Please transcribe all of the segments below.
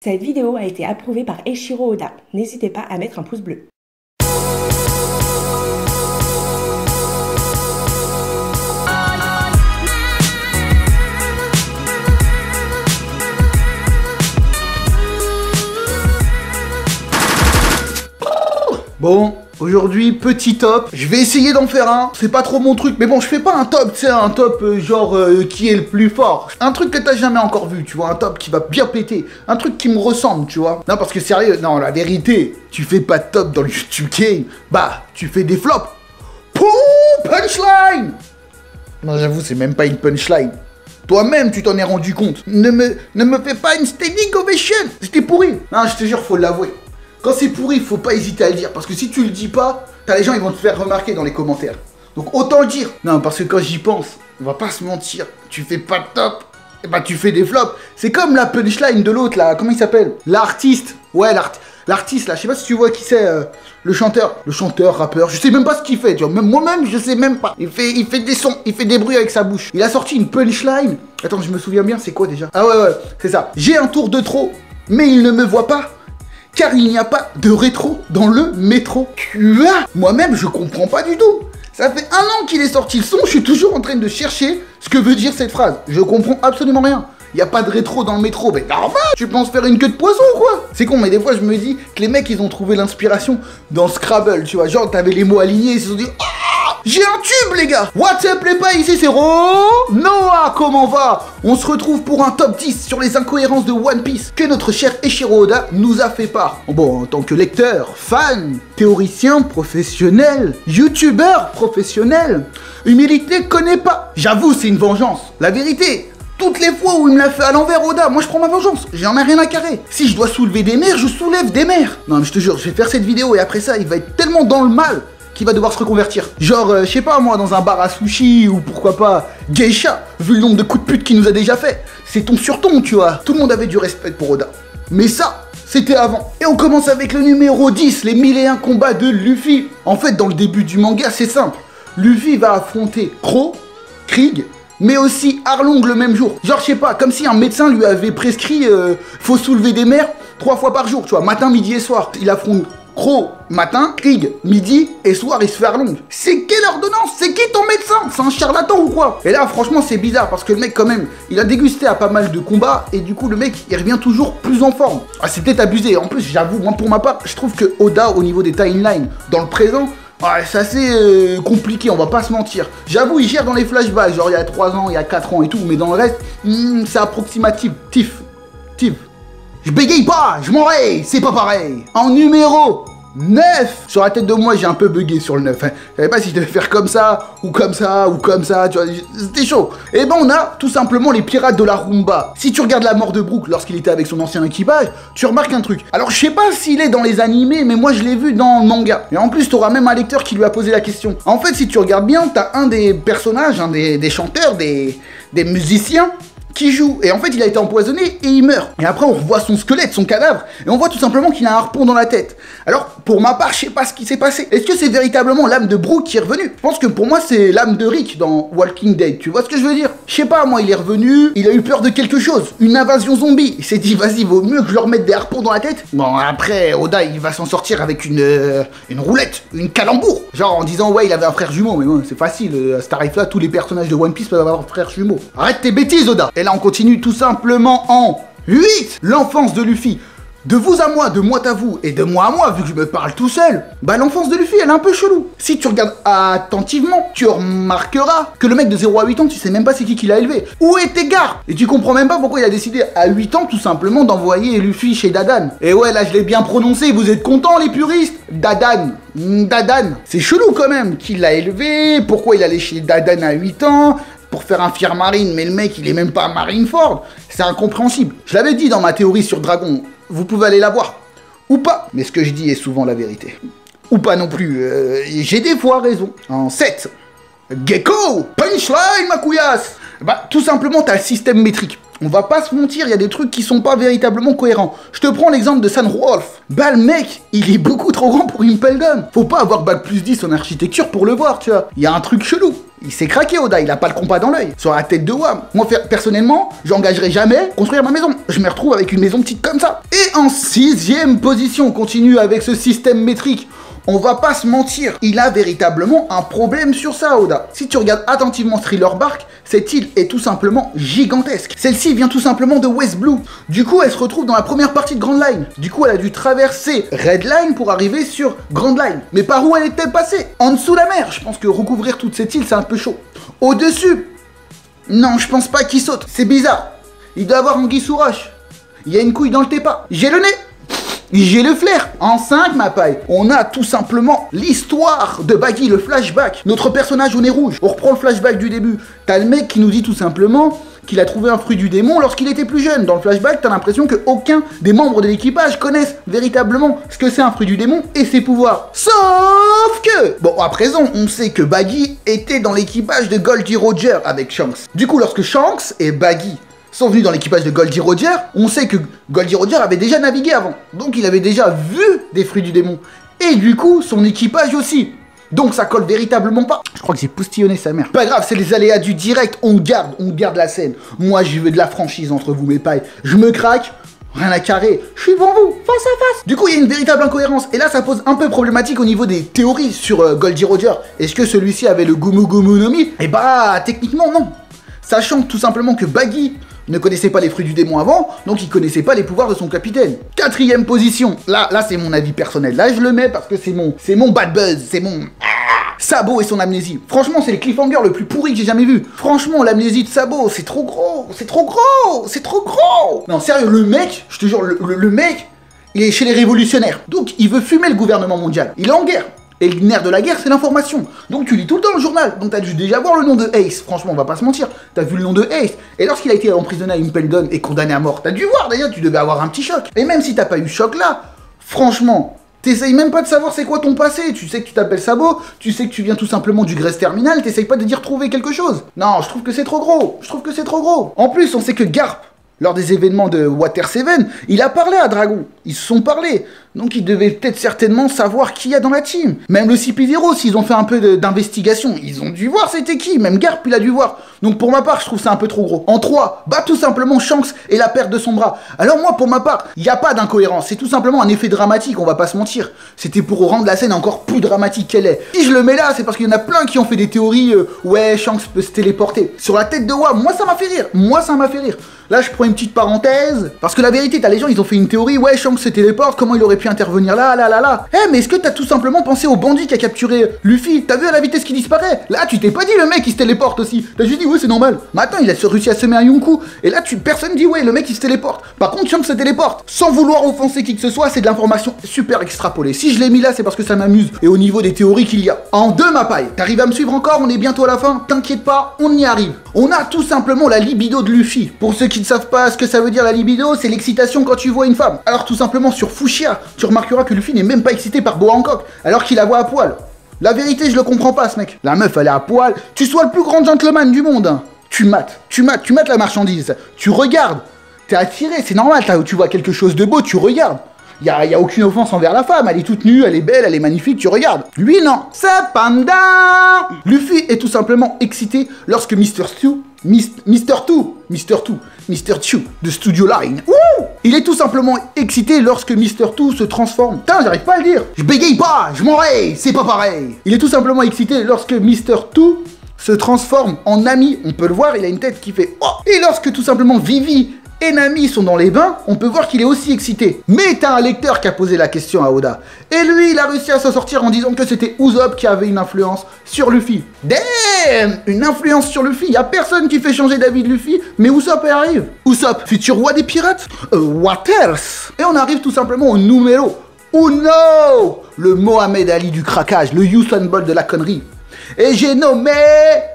Cette vidéo a été approuvée par Eiichiro Oda. N'hésitez pas à mettre un pouce bleu. Bon, aujourd'hui, petit top. Je vais essayer d'en faire un. C'est pas trop mon truc. Mais bon, je fais pas un top, tu sais, un top genre qui est le plus fort. Un truc que t'as jamais encore vu, tu vois. Un top qui va bien péter. Un truc qui me ressemble, tu vois. Non, parce que sérieux, non, la vérité, tu fais pas de top dans le YouTube game. Bah, tu fais des flops. Pouh, punchline. Non, j'avoue, c'est même pas une punchline. Toi-même, tu t'en es rendu compte. Ne me fais pas une standing ovation. C'était pourri. Non, je te jure, faut l'avouer. Quand c'est pourri, il faut pas hésiter à le dire. Parce que si tu le dis pas, t'as les gens, ils vont te faire remarquer dans les commentaires. Donc autant le dire. Non, parce que quand j'y pense, on va pas se mentir. Tu fais pas de top, et bah tu fais des flops. C'est comme la punchline de l'autre là, comment il s'appelle? L'artiste. Ouais, l'artiste là, je sais pas si tu vois qui c'est, le chanteur, rappeur. Je sais même pas ce qu'il fait, tu vois. Même moi-même, je sais même pas. Il fait des sons, il fait des bruits avec sa bouche. Il a sorti une punchline. Attends, je me souviens bien, c'est quoi déjà? Ah ouais, c'est ça. J'ai un tour de trop, mais il ne me voit pas. Car il n'y a pas de rétro dans le métro. Quoi? Moi-même, je comprends pas du tout. Ça fait 1 an qu'il est sorti le son, je suis toujours en train de chercher ce que veut dire cette phrase. Je comprends absolument rien. Il n'y a pas de rétro dans le métro. Mais normal, tu penses faire une queue de poisson ou quoi? C'est con, mais des fois, je me dis que les mecs, ils ont trouvé l'inspiration dans Scrabble, tu vois. Genre, t'avais les mots alignés, ils se sont dit... J'ai un tube, les gars! What's up, les pas, ici c'est Noah, comment va? On se retrouve pour un top 10 sur les incohérences de One Piece que notre cher Eiichiro Oda nous a fait part. Bon, en tant que lecteur, fan, théoricien professionnel, youtubeur professionnel, humilité connaît pas. J'avoue, c'est une vengeance. La vérité, toutes les fois où il me l'a fait à l'envers, Oda, moi je prends ma vengeance. J'en ai rien à carrer. Si je dois soulever des mers, je soulève des mers. Non, mais je te jure, je vais faire cette vidéo et après ça, il va être tellement dans le mal qui va devoir se reconvertir. Genre, je sais pas moi, dans un bar à sushi ou pourquoi pas geisha, vu le nombre de coups de pute qu'il nous a déjà fait. C'est ton sur ton, tu vois. Tout le monde avait du respect pour Oda. Mais ça, c'était avant. Et on commence avec le numéro 10, les 1001 combats de Luffy. En fait, dans le début du manga, c'est simple. Luffy va affronter Crow, Krieg, mais aussi Arlong le même jour. Genre, je sais pas, comme si un médecin lui avait prescrit faut soulever des mers 3 fois par jour, tu vois, matin, midi et soir. Il affronte Crow matin, Krieg midi et soir il se fait Arlong. C'est quelle ordonnance? C'est qui ton médecin? C'est un charlatan ou quoi? Et là franchement c'est bizarre parce que le mec quand même il a dégusté à pas mal de combats et du coup le mec il revient toujours plus en forme. Ah, c'est peut-être abusé. En plus j'avoue, moi pour ma part je trouve que Oda au niveau des timelines dans le présent, ouais, c'est assez compliqué, on va pas se mentir. J'avoue, il gère dans les flashbacks, genre il y a 3 ans, il y a 4 ans et tout, mais dans le reste, c'est approximatif. Je bégaye pas, je m'en raye, c'est pas pareil. En numéro 9. Sur la tête de moi, j'ai un peu bugué sur le 9. Hein. Je savais pas si je devais faire comme ça, ou comme ça, ou comme ça, tu vois, c'était chaud. Et ben on a tout simplement les pirates de la Rumba. Si tu regardes la mort de Brook lorsqu'il était avec son ancien équipage, tu remarques un truc. Alors je sais pas s'il est dans les animés, mais moi je l'ai vu dans le manga. Et en plus, t'auras même un lecteur qui lui a posé la question. En fait, si tu regardes bien, t'as un des personnages, un des chanteurs, des musiciens, qui joue, et en fait il a été empoisonné et il meurt. Et après on revoit son squelette, son cadavre, et on voit tout simplement qu'il a un harpon dans la tête. Alors pour ma part je sais pas ce qui s'est passé. Est-ce que c'est véritablement l'âme de Brook qui est revenue? Je pense que pour moi c'est l'âme de Rick dans Walking Dead, tu vois ce que je veux dire? Je sais pas, moi il est revenu, il a eu peur de quelque chose, une invasion zombie, il s'est dit vas-y vaut mieux que je leur mette des harpons dans la tête. Bon après Oda il va s'en sortir avec une roulette, une calembour, genre en disant ouais il avait un frère jumeau, mais ouais, c'est facile, à ce tarif là tous les personnages de One Piece peuvent avoir un frère jumeau. Arrête tes bêtises Oda. Et là on continue tout simplement en 8. L'enfance de Luffy. De vous à moi, de moi à vous et de moi à moi, vu que je me parle tout seul, bah l'enfance de Luffy elle est un peu chelou. Si tu regardes attentivement, tu remarqueras que le mec de 0 à 8 ans, tu sais même pas c'est qui l'a élevé. Où est Edgar? Et tu comprends même pas pourquoi il a décidé à 8 ans tout simplement d'envoyer Luffy chez Dadan. Et ouais là je l'ai bien prononcé, vous êtes contents les puristes? Dadan. Dadan. C'est chelou quand même, qui l'a élevé, pourquoi il allait chez Dadan à 8 ans pour faire un fier marine, mais le mec il est même pas Marineford. C'est incompréhensible. Je l'avais dit dans ma théorie sur Dragon, vous pouvez aller la voir. Ou pas, mais ce que je dis est souvent la vérité. Ou pas non plus, j'ai des fois raison. En 7. Gecko punchline ma couillasse. Bah tout simplement t'as le système métrique. On va pas se mentir, il y a des trucs qui sont pas véritablement cohérents. Je te prends l'exemple de Sunwolf. Bah le mec, il est beaucoup trop grand pour Impel Down. Faut pas avoir bac plus 10 en architecture pour le voir, tu vois. Il y a un truc chelou. Il s'est craqué, Oda, il a pas le compas dans l'œil. Sur la tête de Wam. Moi, personnellement, j'engagerai jamais construire ma maison. Je me retrouve avec une maison petite comme ça. Et en 6e position, on continue avec ce système métrique. On va pas se mentir, il a véritablement un problème sur ça, Oda. Si tu regardes attentivement Thriller Bark, cette île est tout simplement gigantesque. Celle-ci vient tout simplement de West Blue. Du coup, elle se retrouve dans la première partie de Grand Line. Du coup, elle a dû traverser Red Line pour arriver sur Grand Line. Mais par où elle était passée? En dessous de la mer. Je pense que recouvrir toute cette île, c'est un peu chaud. Au-dessus? Non, je pense pas qu'il saute. C'est bizarre. Il doit avoir Anguille sous roche. Il y a une couille dans le tépa. J'ai le nez. J'ai le flair. En 5, ma paille, on a tout simplement l'histoire de Baggy, le flashback. Notre personnage au nez rouge. On reprend le flashback du début. T'as le mec qui nous dit tout simplement qu'il a trouvé un fruit du démon lorsqu'il était plus jeune. Dans le flashback, t'as l'impression qu'aucun des membres de l'équipage connaissent véritablement ce que c'est un fruit du démon et ses pouvoirs. Sauf que, bon, à présent, on sait que Baggy était dans l'équipage de Goldie Roger avec Shanks. Du coup, lorsque Shanks et Baggy sont venus dans l'équipage de Goldie Roger, on sait que Goldie Roger avait déjà navigué avant. Donc il avait déjà vu des fruits du démon. Et du coup, son équipage aussi. Donc ça colle véritablement pas. Je crois que j'ai poustillonné sa mère. Pas grave, c'est les aléas du direct. On garde la scène. Moi, je veux de la franchise entre vous, mes pailles. Je me craque, rien à carrer. Je suis devant vous, face à face. Du coup, il y a une véritable incohérence. Et là, ça pose un peu problématique au niveau des théories sur Goldie Roger. Est-ce que celui-ci avait le Gumu Gumu no Mi? Eh bah, techniquement, non. Sachant tout simplement que Baggy ne connaissait pas les fruits du démon avant, donc il connaissait pas les pouvoirs de son capitaine. 4e position, là c'est mon avis personnel, là je le mets parce que c'est mon bad buzz, c'est mon... Sabo et son amnésie. Franchement, c'est le cliffhanger le plus pourri que j'ai jamais vu. Franchement, l'amnésie de Sabo, c'est trop gros, c'est trop gros, c'est trop gros. Non, sérieux, le mec, je te jure, le mec, il est chez les révolutionnaires. Donc, il veut fumer le gouvernement mondial. Il est en guerre. Et le nerf de la guerre, c'est l'information. Donc tu lis tout le temps le journal. Donc t'as dû déjà voir le nom de Ace. Franchement, on va pas se mentir. T'as vu le nom de Ace. Et lorsqu'il a été emprisonné à Impel Down et condamné à mort, t'as dû voir d'ailleurs, tu devais avoir un petit choc. Et même si t'as pas eu choc là, franchement, t'essayes même pas de savoir c'est quoi ton passé. Tu sais que tu t'appelles Sabo, tu sais que tu viens tout simplement du Grèce Terminal, t'essayes pas de d'y retrouver quelque chose. Non, je trouve que c'est trop gros. Je trouve que c'est trop gros. En plus, on sait que Garp, lors des événements de Water 7, il a parlé à Dragon. Ils se sont parlé. Donc ils devaient peut-être certainement savoir qui y a dans la team. Même le CP0, s'ils ont fait un peu d'investigation, ils ont dû voir c'était qui. Même Garp, il a dû voir. Donc pour ma part, je trouve ça un peu trop gros. En 3, bah tout simplement Shanks et la perte de son bras. Alors moi, pour ma part, il n'y a pas d'incohérence. C'est tout simplement un effet dramatique, on va pas se mentir. C'était pour rendre la scène encore plus dramatique qu'elle est. Si je le mets là, c'est parce qu'il y en a plein qui ont fait des théories, ouais, Shanks peut se téléporter. Sur la tête de Wam, moi ça m'a fait rire. Moi ça m'a fait rire. Là, je prends une petite parenthèse. Parce que la vérité, t'as les gens, ils ont fait une théorie. Ouais, Shanks se téléporte, comment il aurait pu intervenir là. Eh, mais est-ce que t'as tout simplement pensé au bandit qui a capturé Luffy? T'as vu à la vitesse qu'il disparaît? Là, tu t'es pas dit le mec il se téléporte aussi. T'as juste dit, ouais, c'est normal. Mais attends, il a réussi à semer un Yonkou. Et là, personne dit, ouais, le mec il se téléporte. Par contre, Shanks se téléporte. Sans vouloir offenser qui que ce soit, c'est de l'information super extrapolée. Si je l'ai mis là, c'est parce que ça m'amuse. Et au niveau des théories qu'il y a. En 2, ma paille. T'arrives à me suivre encore? On est bientôt à la fin. T'inquiète pas, on y arrive. On a tout simplement la libido de Luffy. Pour ceux qui ne savent pas ce que ça veut dire la libido, c'est l'excitation quand tu vois une femme. Alors tout simplement sur Fushia, tu remarqueras que Luffy n'est même pas excité par Boa Hancock, alors qu'il la voit à poil. La vérité, je le comprends pas ce mec. La meuf, elle est à poil. Tu sois le plus grand gentleman du monde, hein. Tu mates la marchandise. Tu regardes. T'es attiré, c'est normal. Tu vois quelque chose de beau, tu regardes. Y a aucune offense envers la femme, elle est toute nue, elle est belle, elle est magnifique, tu regardes. Lui, non. C'est panda. Luffy est tout simplement excité lorsque Mr. Two de Studio Line. Ouh, il est tout simplement excité lorsque Mr. Two se transforme. Putain, j'arrive pas à le dire. Je bégaye pas, je m'en raye, c'est pas pareil. Il est tout simplement excité lorsque Mr. Two se transforme en ami. On peut le voir, il a une tête qui fait oh. Et lorsque tout simplement Vivi et Nami sont dans les bains, on peut voir qu'il est aussi excité. Mais t'as un lecteur qui a posé la question à Oda. Et lui, il a réussi à s'en sortir en disant que c'était Usopp qui avait une influence sur Luffy. Damn! Une influence sur Luffy. Y a personne qui fait changer d'avis de Luffy, mais Usopp y arrive. Usopp, futur roi des pirates? Waters. Et on arrive tout simplement au numéro uno. Le Mohamed Ali du craquage, le Usain Bolt de la connerie. Et j'ai nommé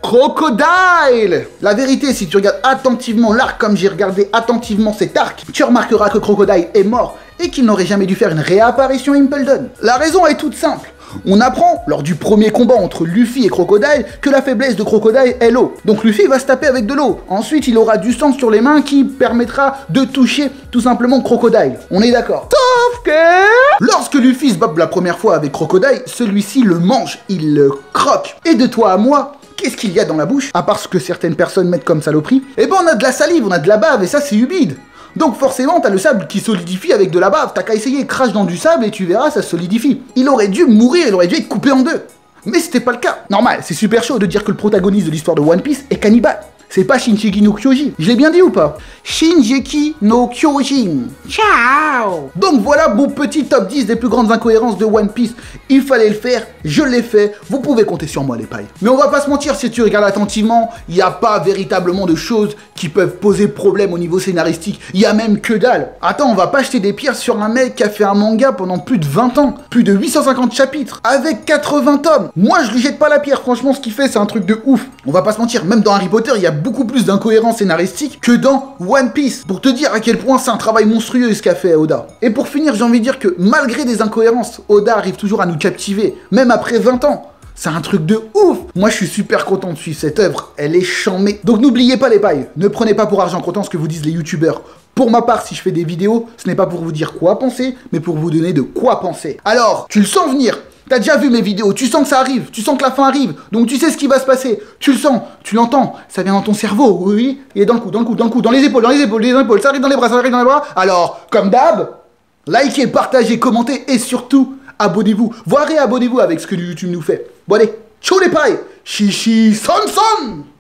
Crocodile. La vérité, si tu regardes attentivement l'arc comme j'ai regardé attentivement cet arc, tu remarqueras que Crocodile est mort et qu'il n'aurait jamais dû faire une réapparition à Impel Down. La raison est toute simple. On apprend, lors du premier combat entre Luffy et Crocodile, que la faiblesse de Crocodile est l'eau. Donc Luffy va se taper avec de l'eau. Ensuite, il aura du sang sur les mains qui permettra de toucher tout simplement Crocodile. On est d'accord? Sauf que... lorsque Luffy se bat la première fois avec Crocodile, celui-ci le mange, il le croque. Et de toi à moi, qu'est-ce qu'il y a dans la bouche, à part ce que certaines personnes mettent comme saloperie? Eh ben on a de la salive, on a de la bave, et ça c'est humide. Donc forcément, t'as le sable qui solidifie avec de la bave. T'as qu'à essayer, crache dans du sable et tu verras, ça se solidifie. Il aurait dû mourir, il aurait dû être coupé en deux. Mais c'était pas le cas. Normal, c'est super chaud de dire que le protagoniste de l'histoire de One Piece est cannibale. C'est pas Shinjeki no Kyojin. Je l'ai bien dit ou pas? Shinjeki no Kyojin. Ciao. Donc voilà mon petit top 10 des plus grandes incohérences de One Piece. Il fallait le faire, je l'ai fait. Vous pouvez compter sur moi les pailles. Mais on va pas se mentir, si tu regardes attentivement, il n'y a pas véritablement de choses qui peuvent poser problème au niveau scénaristique. Il y a même que dalle. Attends, on va pas jeter des pierres sur un mec qui a fait un manga pendant plus de 20 ans. Plus de 850 chapitres. Avec 80 tomes. Moi je lui jette pas la pierre. Franchement ce qu'il fait c'est un truc de ouf. On va pas se mentir, même dans Harry Potter il y a beaucoup plus d'incohérences scénaristiques que dans One Piece. Pour te dire à quel point c'est un travail monstrueux ce qu'a fait Oda. Et pour finir, j'ai envie de dire que malgré des incohérences, Oda arrive toujours à nous captiver, même après 20 ans. C'est un truc de ouf. Moi, je suis super content de suivre cette œuvre. Elle est charmée. Donc n'oubliez pas les pailles. Ne prenez pas pour argent comptant ce que vous disent les youtubeurs. Pour ma part, si je fais des vidéos, ce n'est pas pour vous dire quoi penser, mais pour vous donner de quoi penser. Alors, tu le sens venir. T'as déjà vu mes vidéos, tu sens que ça arrive, tu sens que la fin arrive, donc tu sais ce qui va se passer, tu le sens, tu l'entends, ça vient dans ton cerveau, oui, et dans le cou, dans les épaules, ça arrive dans les bras, ça arrive dans les bras. Alors, comme d'hab, likez, partagez, commentez et surtout, abonnez-vous, voire réabonnez-vous avec ce que YouTube nous fait. Bon allez, ciao les pailles, chichi son son.